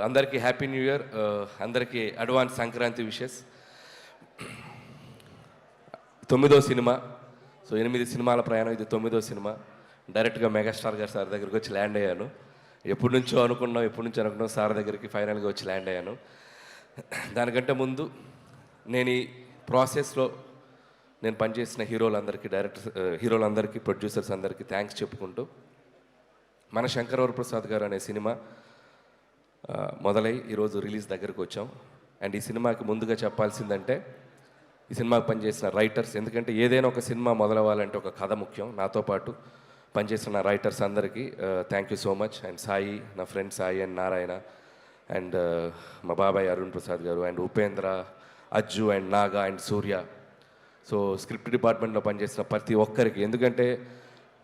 అందరికీ happy new year. అందరికీ advance Sankranti wishes. 9వ సినిమా. సో 8 సినిమాల ప్రయాణం, ఇది 9వ సినిమా. డైరెక్ట్గా మెగాస్టార్ గారు సార్ దగ్గరికి వచ్చి ల్యాండ్ అయ్యాను. ఎప్పటి నుంచో అనుకున్నాం సార్ దగ్గరికి ఫైనల్గా వచ్చి ల్యాండ్ అయ్యాను. దానికంటే ముందు నేను ఈ ప్రాసెస్లో నేను పనిచేసిన హీరోలందరికీ ప్రొడ్యూసర్స్ అందరికీ థ్యాంక్స్ చెప్పుకుంటూ, మన శంకర్ ప్రసాద్ గారు అనే సినిమా మొదలై ఈరోజు రిలీజ్ దగ్గరకు వచ్చాం. అండ్ ఈ సినిమాకి ముందుగా చెప్పాల్సిందంటే ఈ సినిమాకి పనిచేసిన రైటర్స్, ఎందుకంటే ఏదైనా ఒక సినిమా మొదలవ్వాలంటే ఒక కథ ముఖ్యం. నాతో పాటు పనిచేసిన రైటర్స్ అందరికీ thank you so much. And Sai, నా friend Sai and Narayana, and మా బాబాయ్ అరుణ్ ప్రసాద్ గారు, and Upendra, Ajju, and Naga, and Surya. So script డిపార్ట్మెంట్లో పనిచేసిన ప్రతి ఒక్కరికి, ఎందుకంటే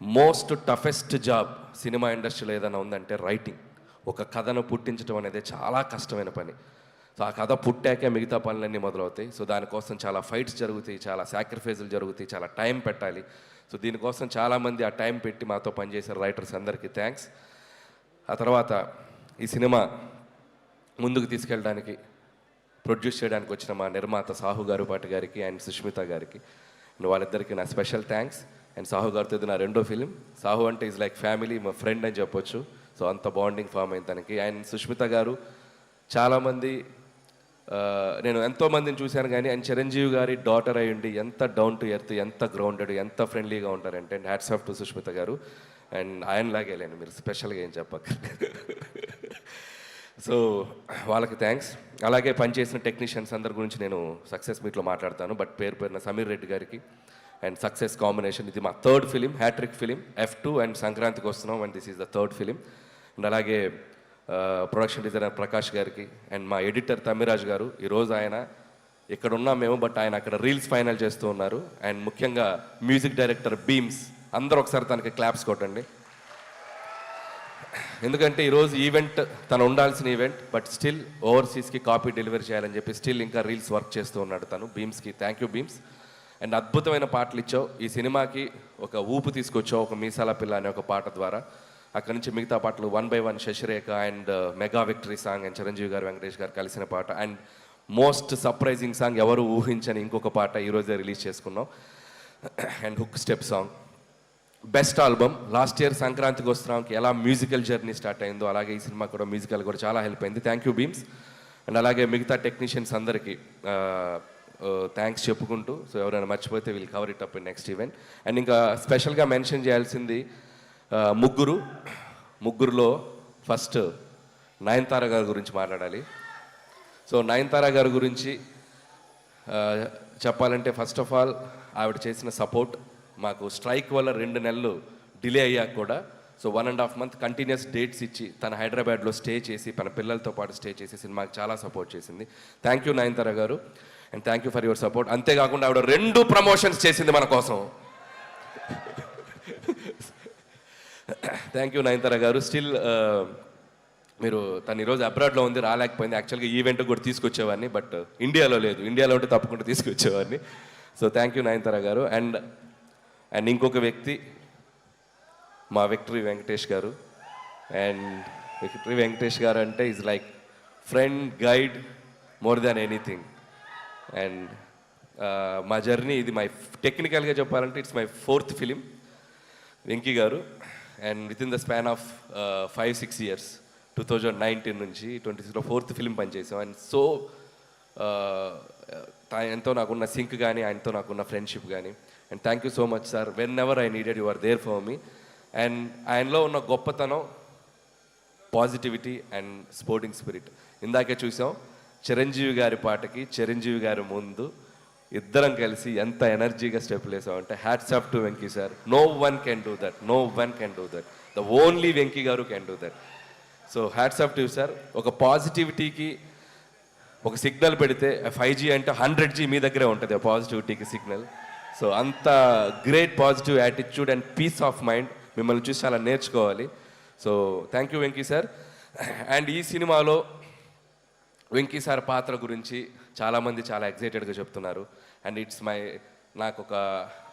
మోస్ట్ టఫెస్ట్ జాబ్ సినిమా ఇండస్ట్రీలో ఏదైనా ఉందంటే రైటింగ్. ఒక కథను పుట్టించడం అనేది చాలా కష్టమైన పని. సో ఆ కథ పుట్టాకే మిగతా పనులన్నీ మొదలవుతాయి. సో దానికోసం చాలా ఫైట్స్ జరుగుతాయి, చాలా సాక్రిఫైజులు జరుగుతాయి, చాలా టైం పెట్టాలి. సో దీనికోసం చాలామంది ఆ టైం పెట్టి మాతో పనిచేసే రైటర్స్ అందరికీ థ్యాంక్స్. ఆ తర్వాత ఈ సినిమా ముందుకు తీసుకెళ్ళడానికి, ప్రొడ్యూస్ చేయడానికి వచ్చిన మా నిర్మాత సాహు గారుపాటి గారికి అండ్ సుష్మిత గారికి, వాళ్ళిద్దరికీ నా స్పెషల్ థ్యాంక్స్. అండ్ సాహు గారితో ఇది నా 2వ ఫిలిం. సాహు అంటే ఈజ్ లైక్ ఫ్యామిలీ, మా ఫ్రెండ్ అని చెప్పొచ్చు. సో అంత బాండింగ్ ఫామ్ అయింది తనకి. అండ్ సుష్మిత గారు చాలామంది, నేను ఎంతోమందిని చూశాను కానీ ఆయన చిరంజీవి గారి డాటర్ అయి ఉండి ఎంత డౌన్ టు ఎర్త్, ఎంత గ్రౌండెడ్, ఎంత ఫ్రెండ్లీగా ఉంటారంటే, and hats off to Sushmita గారు. అండ్ ఆయనలాగే లేండి, మీరు స్పెషల్గా ఏం చెప్పక. సో వాళ్ళకి థ్యాంక్స్. అలాగే పనిచేసిన టెక్నీషియన్స్ అందరి గురించి నేను సక్సెస్ మీట్లో మాట్లాడతాను, బట్ పేరున సమీర్ రెడ్డి గారికి అండ్ సక్సెస్ కాంబినేషన్. ఇది మా 3rd film, hat trick film, F2. And సంక్రాంతికి వస్తున్నాం, and this is the 3rd film. And అలాగే ప్రొడక్షన్ డిజైనర్ ప్రకాష్ గారికి, అండ్ మా ఎడిటర్ తమ్మిరాజ్ గారు. ఈరోజు ఆయన ఇక్కడ ఉన్నాం మేము, బట్ ఆయన అక్కడ రీల్స్ ఫైనల్ చేస్తూ ఉన్నారు. అండ్ ముఖ్యంగా మ్యూజిక్ డైరెక్టర్ బీమ్స్, అందరూ ఒకసారి తనకి క్లాప్స్ కొట్టండి. ఎందుకంటే ఈరోజు ఈవెంట్ తను ఉండాల్సిన ఈవెంట్, బట్ స్టిల్ ఓవర్సీస్కి కాపీ డెలివరీ చేయాలని చెప్పి స్టిల్ ఇంకా రీల్స్ వర్క్ చేస్తూ ఉన్నాడు తను. బీమ్స్కి థ్యాంక్ యూ బీమ్స్. అండ్ అద్భుతమైన పాటలు ఇచ్చావు, ఈ సినిమాకి ఒక ఊపు తీసుకొచ్చావు ఒక మీసాల పిల్ల అనే ఒక పాట ద్వారా. అక్కడి నుంచి మిగతా పాటలు 1 by 1, Sasirekha, and mega victory song, and Chiranjeevi garu, Venkatesh గారు కలిసిన పాట, అండ్ మోస్ట్ సర్ప్రైజింగ్ సాంగ్, ఎవరు ఊహించని ఇంకొక పాట ఈరోజే రిలీజ్ చేసుకున్నాం, and hook step song. Best album. Last year సంక్రాంతికి వస్తున్నాంకి ఎలా మ్యూజికల్ జర్నీ స్టార్ట్ అయిందో అలాగే ఈ సినిమా కూడా మ్యూజికల్ కూడా చాలా హెల్ప్ అయింది. Thank you Bheems. అండ్ అలాగే మిగతా టెక్నీషియన్స్ అందరికీ థ్యాంక్స్ చెప్పుకుంటూ, సో ఎవరైనా మర్చిపోతే we'll cover it up in next event. And ఇంకా స్పెషల్గా మెన్షన్ చేయాల్సింది ముగ్గురులో ఫస్ట్ నయనతార గారి గురించి మాట్లాడాలి. సో నయనతార గారి గురించి చెప్పాలంటే, ఫస్ట్ ఆఫ్ ఆల్ ఆవిడ చేసిన సపోర్ట్ మాకు. స్ట్రైక్ వల్ల 2 నెలలు డిలే అయ్యాక కూడా, సో 1.5 month కంటిన్యూస్ డేట్స్ ఇచ్చి తన హైదరాబాద్లో స్టే చేసి తన పిల్లలతో పాటు స్టే చేసి సినిమాకి చాలా సపోర్ట్ చేసింది. థ్యాంక్ యూ నయనతార గారు, and thank you for your support. అంతేకాకుండా ఆవిడ 2 ప్రమోషన్స్ చేసింది మన కోసం. థ్యాంక్ యూ నయనతార గారు. స్టిల్ మీరు తను ఈరోజు అబ్రాడ్లో ఉంది, రాలేకపోయింది. యాక్చువల్గా ఈవెంట్ కూడా తీసుకొచ్చేవాడిని, బట్ ఇండియాలో లేదు. ఇండియాలో ఉంటే తప్పకుండా తీసుకొచ్చేవాడిని. సో థ్యాంక్ యూ నయనతార గారు. అండ్ ఇంకొక వ్యక్తి మా విక్టరీ వెంకటేష్ గారు. అండ్ విక్టరీ వెంకటేష్ గారు అంటే is like friend, guide, more than anything. And మా జర్నీ ఇది టెక్నికల్గా చెప్పాలంటే it's my 4th film Venky garu. And with in the span of 5-6 years, 2019 నుంచి 2026లో 4th ఫిలిం పనిచేసాం. అండ్ సో ఆయనతో నాకున్న సింక్ కానీ, ఆయనతో నాకున్న ఫ్రెండ్షిప్ కానీ. And thank you so much sir. Whenever I needed you are there for me. And ఆయనలో ఉన్న గొప్పతనం, పాజిటివిటీ అండ్ స్పోర్టింగ్ స్పిరిట్. ఇందాకే చూసాం చిరంజీవి గారి పాటకి చిరంజీవి గారి ముందు ఇద్దరం కలిసి ఎంత ఎనర్జీగా స్టెప్లు వేసామంటే, hats off to Venky sir. No one can do that, no one can do that, the only Venky garu can do that. So hats off to sir. ఒక పాజిటివిటీకి ఒక సిగ్నల్ పెడితే 5G అంటే 100G మీ దగ్గరే ఉంటుంది ఆ పాజిటివిటీకి సిగ్నల్. సో అంత great positive attitude and peace of mind మిమ్మల్ని చూసి చాలా నేర్చుకోవాలి. So thank you Venky sir. And ఈ సినిమాలో వెంకీ సార్ పాత్ర గురించి చాలామంది చాలా ఎగ్జైటెడ్గా చెప్తున్నారు. అండ్ నాకు ఒక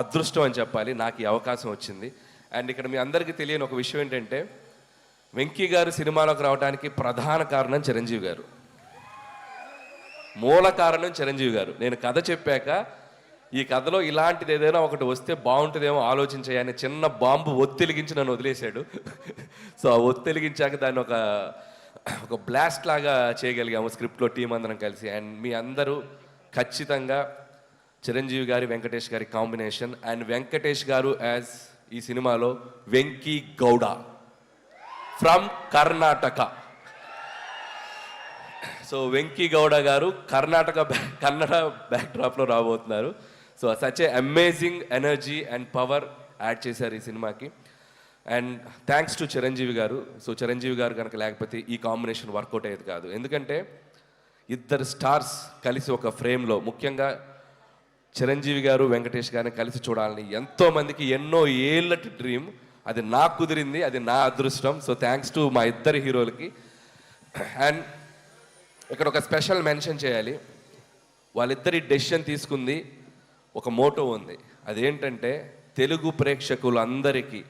అదృష్టం అని చెప్పాలి, నాకు ఈ అవకాశం వచ్చింది. అండ్ ఇక్కడ మీ అందరికీ తెలియని ఒక విషయం ఏంటంటే, వెంకీ గారు సినిమాలోకి రావడానికి ప్రధాన కారణం చిరంజీవి గారు, మూల కారణం చిరంజీవి గారు. నేను కథ చెప్పాక ఈ కథలో ఇలాంటిది ఏదైనా ఒకటి వస్తే బాగుంటుందేమో ఆలోచించాయని చిన్న బాంబు ఒత్తెలిగించి నన్ను వదిలేశాడు. సో ఆ ఒత్తెలిగించాక దాన్ని ఒక బ్లాస్ట్ లాగా చేయగలిగాము స్క్రిప్ట్లో టీం అందరం కలిసి. అండ్ మీ అందరూ ఖచ్చితంగా చిరంజీవి గారి వెంకటేష్ గారి కాంబినేషన్, అండ్ వెంకటేష్ గారు యాజ్ ఈ సినిమాలో వెంకీ గౌడ ఫ్రమ్ కర్ణాటక. సో వెంకీ గౌడ గారు కన్నడ బ్యాక్డ్రాప్లో రాబోతున్నారు. So such a amazing energy and power add చేశారు ఈ సినిమాకి. అండ్ థ్యాంక్స్ టు చిరంజీవి గారు. సో చిరంజీవి గారు కనుక లేకపోతే ఈ కాంబినేషన్ వర్కౌట్ అయ్యేది కాదు. ఎందుకంటే ఇద్దరు స్టార్స్ కలిసి ఒక ఫ్రేమ్లో, ముఖ్యంగా చిరంజీవి గారు వెంకటేష్ గారిని కలిసి చూడాలని ఎంతోమందికి ఎన్నో ఏళ్ళటి డ్రీమ్. అది నాకు కుదిరింది, అది నా అదృష్టం. సో థ్యాంక్స్ టు మా ఇద్దరు హీరోలకి. అండ్ ఇక్కడ ఒక స్పెషల్ మెన్షన్ చేయాలి. వాళ్ళిద్దరి డెసిషన్ తీసుకుంది ఒక మోటో ఉంది. అదేంటంటే తెలుగు ప్రేక్షకులందరికీ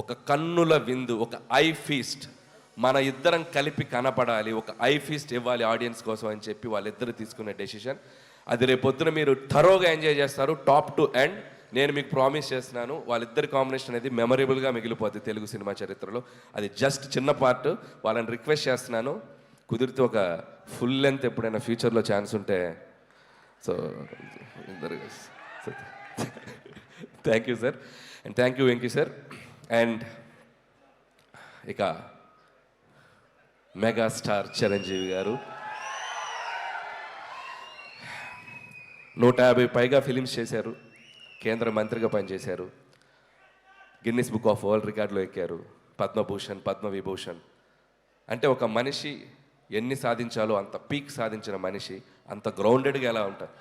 ఒక కన్నుల విందు, ఒక ఐ ఫీస్ట్, మన ఇద్దరం కలిపి కనపడాలి, ఒక ఐ ఫీస్ట్ ఇవ్వాలి ఆడియన్స్ కోసం అని చెప్పి వాళ్ళిద్దరు తీసుకునే డెసిషన్. అది రేపొద్దున మీరు థరోగా ఎంజాయ్ చేస్తారు, టాప్ టు ఎండ్. నేను మీకు ప్రామిస్ చేస్తున్నాను, వాళ్ళిద్దరి కాంబినేషన్ అనేది మెమరబుల్గా మిగిలిపోతుంది తెలుగు సినిమా చరిత్రలో. అది జస్ట్ చిన్న పార్ట్. వాళ్ళని రిక్వెస్ట్ చేస్తున్నాను, కుదిరితే ఒక ఫుల్ లెంత్ ఎప్పుడైనా ఫ్యూచర్లో ఛాన్స్ ఉంటే. So thank you sir, and thank you Venky sir. And ఇక మెగాస్టార్ చిరంజీవి గారు 150 పైగా ఫిలిమ్స్ చేశారు, కేంద్ర మంత్రిగా పనిచేశారు, గిన్నిస్ బుక్ ఆఫ్ వరల్డ్ రికార్డులో ఎక్కారు, పద్మభూషణ్, పద్మవిభూషణ్. అంటే ఒక మనిషి ఎన్ని సాధించాలో అంత పీక్ సాధించిన మనిషి అంత గ్రౌండెడ్గా ఎలా ఉంటారు,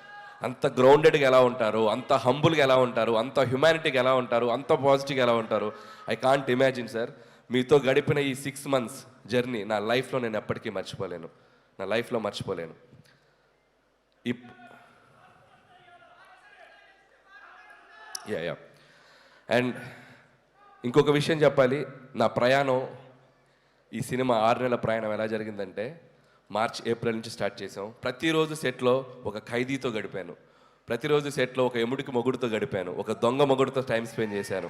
అంత హంబుల్గా ఎలా ఉంటారు, అంత హ్యుమానిటీగా ఎలా ఉంటారు, అంత పాజిటివ్గా ఎలా ఉంటారు. I can't imagine sir. మీతో గడిపిన ఈ 6 months జర్నీ నా లైఫ్లో నేను ఎప్పటికీ మర్చిపోలేను, నా లైఫ్లో మర్చిపోలేను. యా అండ్ ఇంకొక విషయం చెప్పాలి. నా ప్రయాణం, ఈ సినిమా 6 నెలల ప్రయాణం ఎలా జరిగిందంటే, మార్చ్ ఏప్రిల్ నుంచి స్టార్ట్ చేసాం. ప్రతిరోజు సెట్లో ఒక ఖైదీతో గడిపాను, ప్రతిరోజు సెట్లో ఒక ఎముడికి మొగుడుతో గడిపాను, ఒక దొంగ మొగుడుతో టైం స్పెండ్ చేశాను,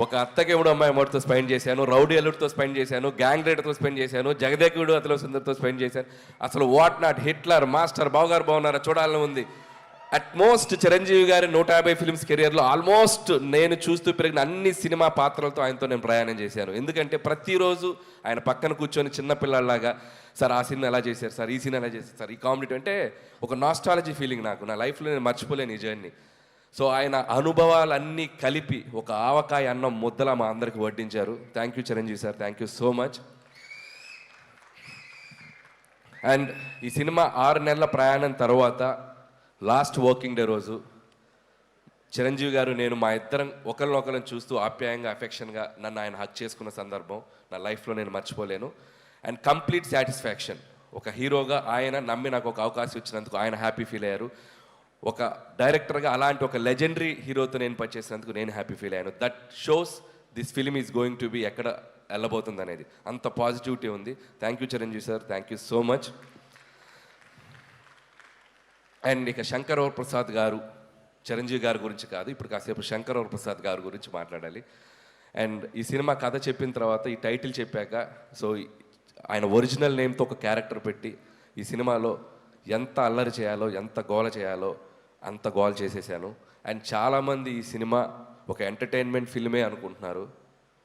ఒక అత్తకెముడు అమ్మాయి మొగుడుతో స్పెండ్ చేశాను, రౌడీ అల్లుడితో స్పెండ్ చేశాను, గ్యాంగ్ రైడర్తో స్పెండ్ చేశాను, జగదేకుడు అతలో సుందర్తో స్పెండ్ చేశాను. అసలు వాట్ నాట్, హిట్లర్, మాస్టర్, బావగారు బాగున్నారా చూడాలని ఉంది. అట్మోస్ట్ చిరంజీవి గారి 150 ఫిల్మ్స్ కెరియర్లో ఆల్మోస్ట్ నేను చూస్తూ పెరిగిన అన్ని సినిమా పాత్రలతో ఆయనతో నేను ప్రయాణం చేశాను. ఎందుకంటే ప్రతిరోజు ఆయన పక్కన కూర్చొని చిన్నపిల్లలాగా, సార్ ఆ సినిమా ఎలా చేశారు సార్, ఈ సినిమా ఎలా చేశారు సార్, ఈ కామెడీ అంటే ఒక నాస్టాలజీ ఫీలింగ్ నాకు. నా లైఫ్లో నేను మర్చిపోలేను ఈ జర్నీ. సో ఆయన అనుభవాలన్నీ కలిపి ఒక ఆవకాయ అన్నం ముద్దలా మా అందరికి వడ్డించారు. Thank you Chiranjeevi sir, thank you so much. And ఈ సినిమా 6 నెలల ప్రయాణం తర్వాత లాస్ట్ వర్కింగ్ డే రోజు చిరంజీవి గారు, నేను మా ఇద్దరం ఒకరినొకరిని చూస్తూ ఆప్యాయంగా, అఫెక్షన్గా నన్ను ఆయన హక్ చేసుకున్న సందర్భం నా లైఫ్లో నేను మర్చిపోలేను. And complete satisfaction. ఒక హీరోగా ఆయన నమ్మి నాకు ఒక అవకాశం ఇచ్చినందుకు ఆయన హ్యాపీ ఫీల్ అయ్యారు. ఒక డైరెక్టర్గా అలాంటి ఒక లెజెండరీ హీరోతో నేను పనిచేసినందుకు నేను హ్యాపీ ఫీల్ అయ్యాను. That shows this film is going to be ఎక్కడ వెళ్ళబోతుంది అనేది. అంత పాజిటివిటీ ఉంది. Thank you Chiranjeevi sir, thank you so much. And ఇక శంకర్ ప్రసాద్ గారు, చిరంజీవి గారి గురించి కాదు, ఇప్పుడు కాసేపు శంకర్ ప్రసాద్ గారి గురించి మాట్లాడాలి. అండ్ ఈ సినిమా కథ చెప్పిన తర్వాత, ఈ టైటిల్ చెప్పాక, సో ఆయన ఒరిజినల్ నేమ్తో ఒక క్యారెక్టర్ పెట్టి ఈ సినిమాలో ఎంత అల్లరి చేయాలో, ఎంత గోల చేయాలో అంత గోల చేసేసాను. అండ్ చాలామంది ఈ సినిమా ఒక ఎంటర్టైన్మెంట్ ఫిల్మే అనుకుంటున్నారు.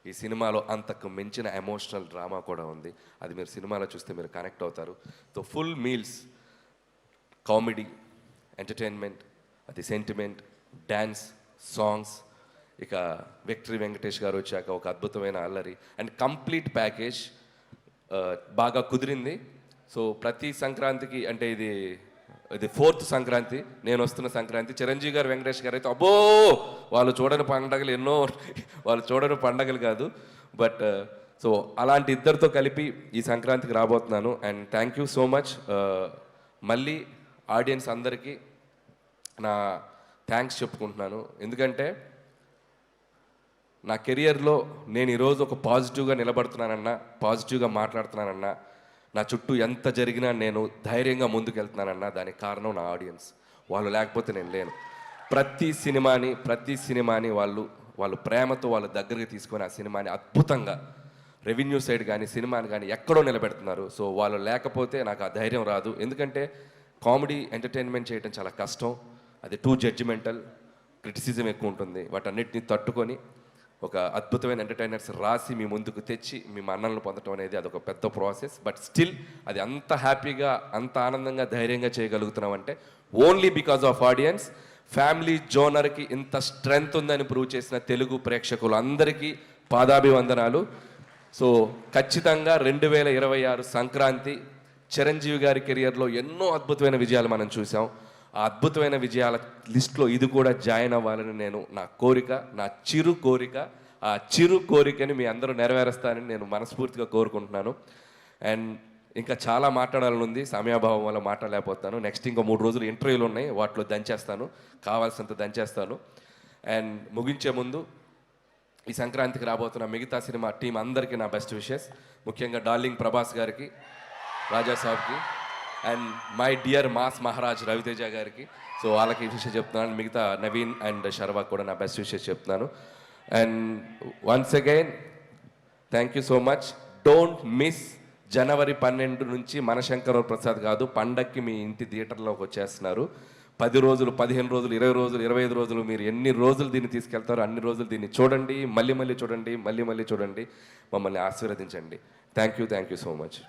ఈ సినిమాలో అంతకు మించిన ఎమోషనల్ డ్రామా కూడా ఉంది. అది మీరు సినిమాలో చూస్తే మీరు కనెక్ట్ అవుతారు. So full meals, comedy, entertainment, అది సెంటిమెంట్, డ్యాన్స్, సాంగ్స్, ఇక విక్టరీ వెంకటేష్ గారు వచ్చాక ఒక అద్భుతమైన అల్లరి అండ్ కంప్లీట్ ప్యాకేజ్ బాగా కుదిరింది. సో ప్రతి సంక్రాంతికి, అంటే ఇది 4th సంక్రాంతి, నేను వస్తున్న సంక్రాంతి, చిరంజీవి గారు, వెంకటేష్ గారు అయితే అబ్బో వాళ్ళు చూడని పండగలు ఎన్నో, వాళ్ళు చూడని పండగలు కాదు. బట్ సో అలాంటి ఇద్దరితో కలిపి ఈ సంక్రాంతికి రాబోతున్నాను. And thank you so much. మళ్ళీ ఆడియన్స్ అందరికీ నా థ్యాంక్స్ చెప్పుకుంటున్నాను. ఎందుకంటే నా కెరియర్లో నేను ఈరోజు ఒక పాజిటివ్గా నిలబడుతున్నానన్నా, పాజిటివ్గా మాట్లాడుతున్నానన్నా, నా చుట్టూ ఎంత జరిగినా నేను ధైర్యంగా ముందుకెళ్తున్నానన్నా దానికి కారణం నా ఆడియన్స్. వాళ్ళు లేకపోతే నేను లేను. ప్రతి సినిమాని వాళ్ళు ప్రేమతో వాళ్ళ దగ్గరికి తీసుకొని ఆ సినిమాని అద్భుతంగా రెవెన్యూ సైడ్ కానీ సినిమాని కానీ ఎక్కడో నిలబెడుతున్నారు. సో వాళ్ళు లేకపోతే నాకు ఆ ధైర్యం రాదు. ఎందుకంటే కామెడీ ఎంటర్టైన్మెంట్ చేయడం చాలా కష్టం. అది టూ జడ్జిమెంటల్, క్రిటిసిజం ఎక్కువ ఉంటుంది. వాటన్నిటిని తట్టుకొని ఒక అద్భుతమైన ఎంటర్టైనర్స్ రాసి మీ ముందుకు తెచ్చి మీ మన్నలను పొందడం అనేది అదొక పెద్ద ప్రాసెస్. బట్ స్టిల్ అది అంత హ్యాపీగా, అంత ఆనందంగా, ధైర్యంగా చేయగలుగుతున్నామంటే only because of audience. Family జోనర్కి ఇంత స్ట్రెంగ్త్ ఉందని ప్రూవ్ చేసిన తెలుగు ప్రేక్షకులు అందరికీ పాదాభివందనాలు. సో ఖచ్చితంగా 2026 సంక్రాంతి చిరంజీవి గారి కెరియర్లో ఎన్నో అద్భుతమైన విజయాలు మనం చూసాం. ఆ అద్భుతమైన విజయాల లిస్ట్లో ఇది కూడా జాయిన్ అవ్వాలని నా కోరిక, నా చిరు కోరిక. ఆ చిరు కోరికని మీ అందరూ నెరవేరుస్తానని నేను మనస్ఫూర్తిగా కోరుకుంటున్నాను. అండ్ ఇంకా చాలా మాట్లాడాలని ఉంది, సమయాభావం వల్ల మాట్లాడలేకపోతాను. నెక్స్ట్ ఇంకో 3 రోజులు ఇంటర్వ్యూలు ఉన్నాయి, వాటిలో దంచేస్తాను, కావాల్సినంత దంచేస్తాను. అండ్ ముగించే ముందు ఈ సంక్రాంతికి రాబోతున్న మిగతా సినిమా టీం అందరికీ నా బెస్ట్ విషెస్. ముఖ్యంగా డార్లింగ్ ప్రభాస్ గారికి, రాజా సాబ్కి, and my dear mass Maharaj Raviteja గారికి. సో వాళ్ళకి విషయం చెప్తున్నాను. మిగతా నవీన్ అండ్ శర్వా కూడా నా బెస్ట్ విషెస్ చెప్తున్నాను. And once again thank you so much. Don't miss జనవరి 12 నుంచి మనశంకర ప్రసాద్ కాదు, పండక్కి మీ ఇంటి థియేటర్లోకి వచ్చేస్తున్నారు. 10 రోజులు, 15 రోజులు, 20 రోజులు, 25 రోజులు మీరు ఎన్ని రోజులు దీన్ని తీసుకెళ్తారో అన్ని రోజులు దీన్ని చూడండి, మళ్ళీ చూడండి, మళ్ళీ చూడండి, మమ్మల్ని ఆశీర్వదించండి. Thank you so much.